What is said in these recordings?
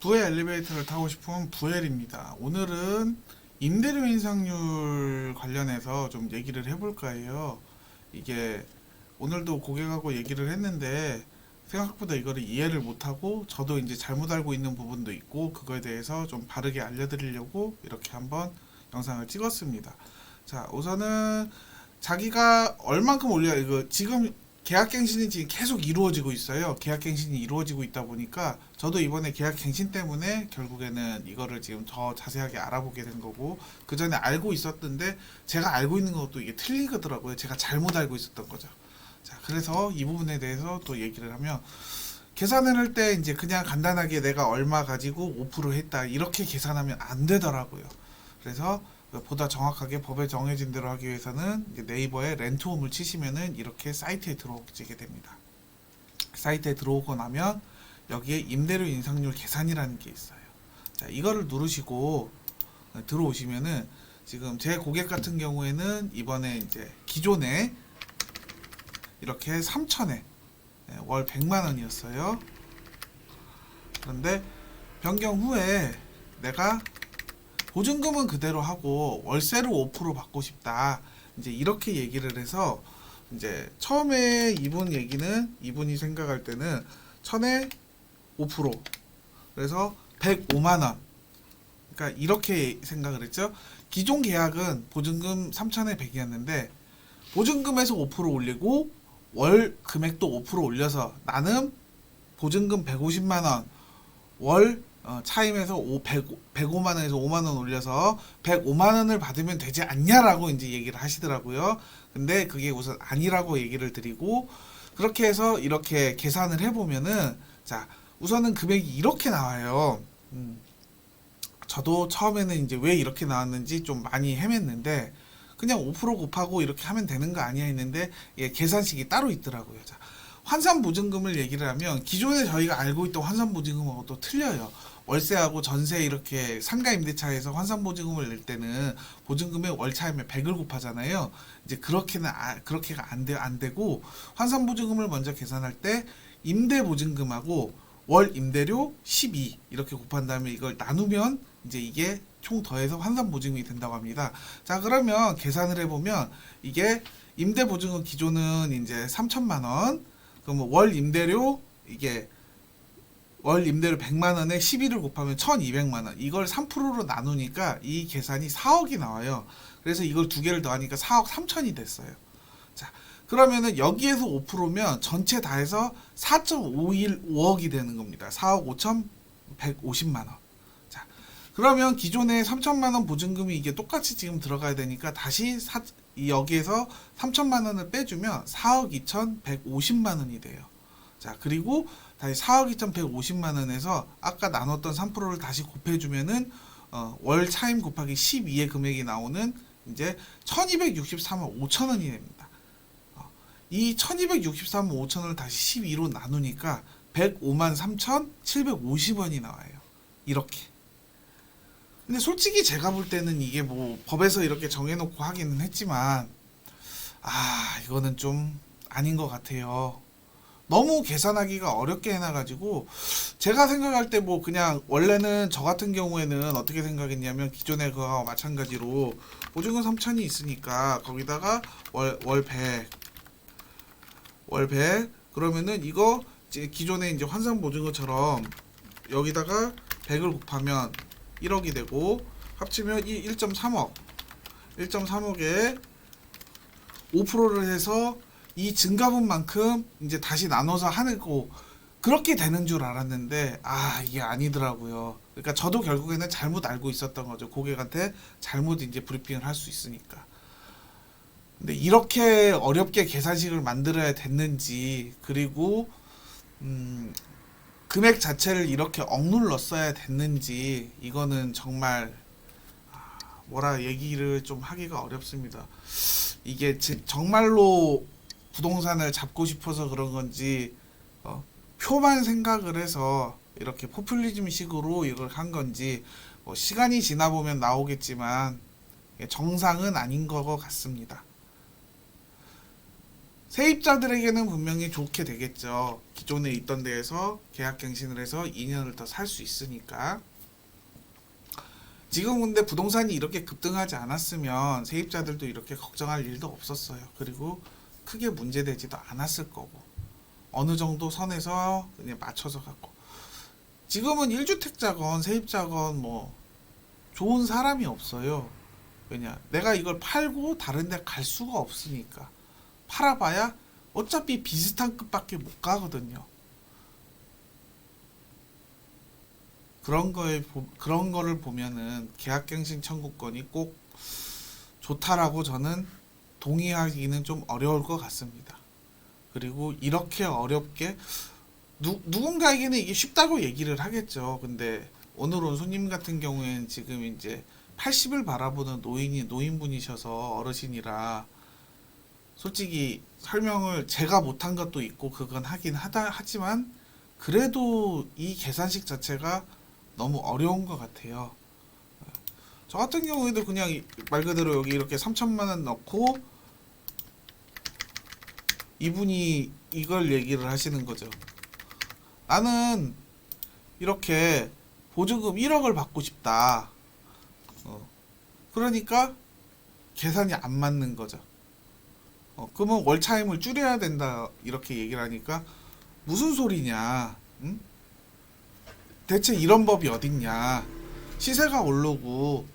부의 엘리베이터를 타고 싶은 부엘입니다. 오늘은 임대료 인상률 관련해서 좀 얘기를 해볼까 해요. 이게 오늘도 고객하고 얘기를 했는데 생각보다 이거를 이해를 못하고 저도 이제 잘못 알고 있는 부분도 있고 그거에 대해서 좀 바르게 알려드리려고 이렇게 한번 영상을 찍었습니다. 자, 우선은 자기가 얼만큼 올려야 이거 지금 계약갱신이 지금 계속 이루어지고 있어요. 계약갱신이 이루어지고 있다 보니까 저도 이번에 계약갱신 때문에 결국에는 이거를 지금 더 자세하게 알아보게 된 거고, 그 전에 알고 있었던데 제가 알고 있는 것도 이게 틀리더라고요. 제가 잘못 알고 있었던 거죠. 자, 그래서 이 부분에 대해서 또 얘기를 하면, 계산을 할 때 이제 그냥 간단하게 내가 얼마 가지고 5% 했다 이렇게 계산하면 안 되더라고요. 그래서 보다 정확하게 법에 정해진 대로 하기 위해서는 이제 네이버에 렌트홈을 치시면은 이렇게 사이트에 들어오게 됩니다. 사이트에 들어오고 나면 여기에 임대료 인상률 계산이라는 게 있어요. 자, 이거를 누르시고 들어오시면은 지금 제 고객 같은 경우에는 이번에 이제 기존에 이렇게 3천에 월 100만 원이었어요. 그런데 변경 후에 내가 보증금은 그대로 하고 월세로 5% 받고 싶다. 이제 이렇게 얘기를 해서 이제 처음에 이분이 생각할 때는 천에 5% 그래서 105만 원. 그러니까 이렇게 생각을 했죠. 기존 계약은 보증금 3천에 100이었는데 보증금에서 5% 올리고 월 금액도 5% 올려서 나는 보증금 150만 원, 월 차임에서 105만 원에서 5만 원 올려서 105만 원을 받으면 되지 않냐라고 이제 얘기를 하시더라고요. 근데 그게 우선 아니라고 얘기를 드리고, 그렇게 해서 이렇게 계산을 해보면은, 자, 우선은 금액이 이렇게 나와요. 저도 처음에는 이제 왜 이렇게 나왔는지 좀 많이 헤맸는데, 그냥 5% 곱하고 이렇게 하면 되는 거 아니야 했는데, 예, 계산식이 따로 있더라고요. 자, 환산보증금을 얘기를 하면 기존에 저희가 알고 있던 환산보증금하고 또 틀려요. 월세하고 전세 이렇게 상가임대차에서 환산보증금을 낼 때는 보증금의 월차임에 100을 곱하잖아요. 이제 그렇게가 안 되고, 환산보증금을 먼저 계산할 때 임대보증금하고 월 임대료 12 이렇게 곱한 다음에 이걸 나누면 이제 이게 총 더해서 환산보증금이 된다고 합니다. 자, 그러면 계산을 해보면 이게 임대보증금 기존은 이제 3천만 원, 그러면 월 임대료 100만 원에 12를 곱하면 1,200만 원. 이걸 3%로 나누니까 이 계산이 4억이 나와요. 그래서 이걸 두 개를 더하니까 4억 3천이 됐어요. 자, 그러면은 여기에서 5%면 전체 다 해서 4.515억이 되는 겁니다. 4억 5,150만 원. 자, 그러면 기존에 3천만 원 보증금이 이게 똑같이 지금 들어가야 되니까 다시 여기에서 3천만 원을 빼주면 4억 2,150만 원이 돼요. 자, 그리고 다시 4억 2,150만 원에서 아까 나눴던 3%를 다시 곱해주면은 월 차임 곱하기 12의 금액이 나오는 이제 1,263억 5천 원이 됩니다. 이 1,263억 5천 원을 다시 12로 나누니까 105만 3,750원이 나와요. 이렇게. 근데 솔직히 제가 볼 때는 이게 뭐 법에서 이렇게 정해놓고 하기는 했지만, 이거는 좀 아닌 것 같아요. 너무 계산하기가 어렵게 해놔가지고, 제가 생각할 때 뭐 그냥 원래는 저 같은 경우에는 어떻게 생각했냐면, 기존에 그거와 마찬가지로 보증금 3천이 있으니까 거기다가 월 100 그러면은 이거 기존에 이제 환산 보증금처럼 여기다가 100을 곱하면 1억이 되고, 합치면 1.3억에 5%를 해서 이 증가분만큼 이제 다시 나눠서 하는 거, 그렇게 되는 줄 알았는데 이게 아니더라고요. 그러니까 저도 결국에는 잘못 알고 있었던 거죠. 고객한테 잘못 이제 브리핑을 할 수 있으니까. 근데 이렇게 어렵게 계산식을 만들어야 됐는지, 그리고 금액 자체를 이렇게 억눌렀어야 됐는지, 이거는 정말 뭐라 얘기를 좀 하기가 어렵습니다. 이게 정말로 부동산을 잡고 싶어서 그런 건지, 표만 생각을 해서 이렇게 포퓰리즘 식으로 이걸 한 건지, 시간이 지나 보면 나오겠지만 정상은 아닌 것 같습니다. 세입자들에게는 분명히 좋게 되겠죠. 기존에 있던 데에서 계약갱신을 해서 2년을 더 살 수 있으니까. 지금 근데 부동산이 이렇게 급등하지 않았으면 세입자들도 이렇게 걱정할 일도 없었어요. 그리고 크게 문제되지도 않았을 거고, 어느 정도 선에서 그냥 맞춰서 갖고. 지금은 1주택자건 세입자건 뭐 좋은 사람이 없어요. 왜냐, 내가 이걸 팔고 다른 데 갈 수가 없으니까. 팔아봐야 어차피 비슷한 급밖에 못 가거든요. 그런 거를 보면은 계약갱신 청구권이 꼭 좋다라고 저는 동의하기는 좀 어려울 것 같습니다. 그리고 이렇게 어렵게 누군가에게는 이게 쉽다고 얘기를 하겠죠. 근데 오늘 온 손님 같은 경우에는 지금 이제 80을 바라보는 노인분이셔서 어르신이라 솔직히 설명을 제가 못한 것도 있고 그건 하지만 그래도 이 계산식 자체가 너무 어려운 것 같아요. 저 같은 경우에도 그냥 말 그대로 여기 이렇게 3천만 원 넣고 이분이 이걸 얘기를 하시는 거죠. 나는 이렇게 보증금 1억을 받고 싶다. 그러니까 계산이 안 맞는 거죠. 그러면 월차임을 줄여야 된다 이렇게 얘기를 하니까 무슨 소리냐? 응? 대체 이런 법이 어딨냐? 시세가 오르고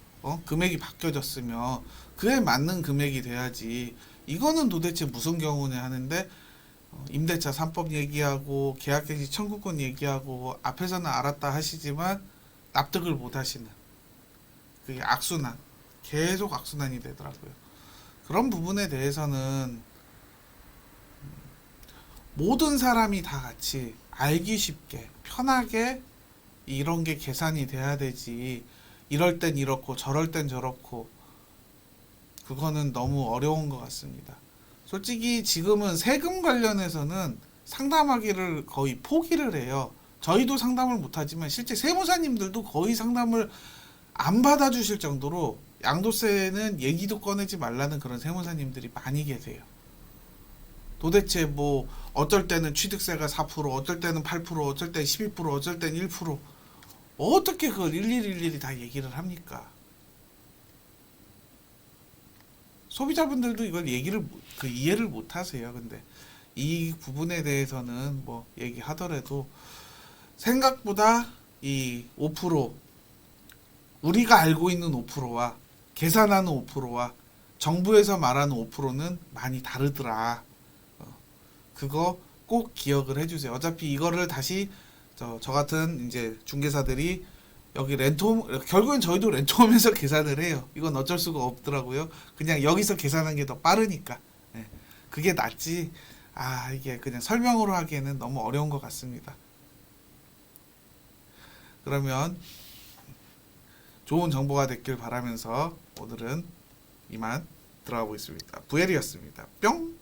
금액이 바뀌어졌으면 그에 맞는 금액이 돼야지. 이거는 도대체 무슨 경우냐 하는데 임대차 3법 얘기하고 계약갱신 청구권 얘기하고 앞에서는 알았다 하시지만 납득을 못 하시는 그게 악순환, 계속 악순환이 되더라고요. 그런 부분에 대해서는 모든 사람이 다 같이 알기 쉽게 편하게 이런 게 계산이 돼야 되지, 이럴 땐 이렇고 저럴 땐 저렇고 그거는 너무 어려운 것 같습니다. 솔직히 지금은 세금 관련해서는 상담하기를 거의 포기를 해요. 저희도 상담을 못하지만 실제 세무사님들도 거의 상담을 안 받아주실 정도로 양도세는 얘기도 꺼내지 말라는 그런 세무사님들이 많이 계세요. 도대체 뭐 어쩔 때는 취득세가 4%, 어쩔 때는 8%, 어쩔 때는 12%, 어쩔 때는 1%, 어떻게 그걸 일일이 다 얘기를 합니까? 소비자분들도 이걸 이해를 못 하세요. 근데 이 부분에 대해서는 뭐 얘기하더라도 생각보다 이 5%, 우리가 알고 있는 5%와 계산하는 5%와 정부에서 말하는 5%는 많이 다르더라. 그거 꼭 기억을 해주세요. 어차피 이거를 다시 저 같은 이제 중개사들이 여기 렌트홈, 결국엔 저희도 렌트홈에서 계산을 해요. 이건 어쩔 수가 없더라고요. 그냥 여기서 계산하는 게 더 빠르니까. 네. 그게 낫지. 이게 그냥 설명으로 하기에는 너무 어려운 것 같습니다. 그러면 좋은 정보가 됐길 바라면서 오늘은 이만 들어가 보겠습니다. 부엘이었습니다. 뿅!